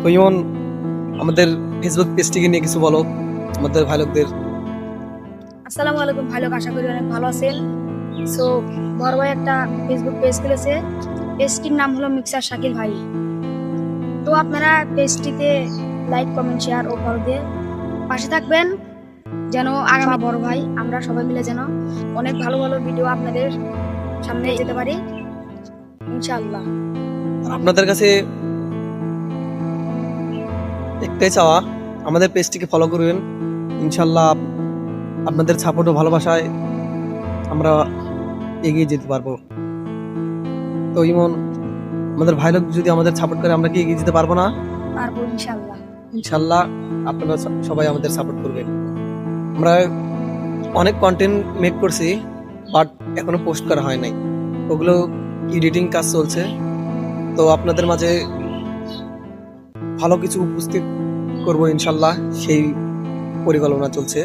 তো ইমন, আমাদের ফেসবুক পেজটিকে নিয়ে কিছু বলো আমাদের ভাই লোকদের। আসসালামু আলাইকুম ভাই লোক, আশা করি অনেক ভালো আছেন। সো বড় ভাই একটা ফেসবুক পেজ খুলেছে, পেজটির নাম হলো মিক্সার শাকিল ভাই। তো আপনারা পেজটিতে লাইক, কমেন্ট, শেয়ার ও ফলো দিয়ে পাশে থাকবেন, যেন আগামী বড় ভাই আমরা সবাই মিলে যেন অনেক ভালো ভালো ভিডিও আপনাদের সামনে যেতে পারি ইনশাআল্লাহ। আপনাদের কাছে একটাই চাওয়া, আমাদের পেজটিকে ফলো করবেন ইনশাল্লাহ। আপনাদের সাপোর্ট ও ভালোবাসায় আমরা এগিয়ে যেতে পারবো। তো ইমন, আমাদের ভাই লোক যদি আমাদের সাপোর্ট করে, আমরা কি এগিয়ে যেতে পারবো না? পারবো ইনশাআল্লাহ। ইনশাল্লাহ আপনারা সবাই আমাদের সাপোর্ট করবেন। আমরা অনেক কন্টেন্ট মেক করছি, বাট এখনো পোস্ট করা হয় নাই, ওগুলো এডিটিং কাজ চলছে। তো আপনাদের মাঝে ভালো কিছু উপস্থিত করব ইনশাল্লাহ, সেই পরিকল্পনা চলছে।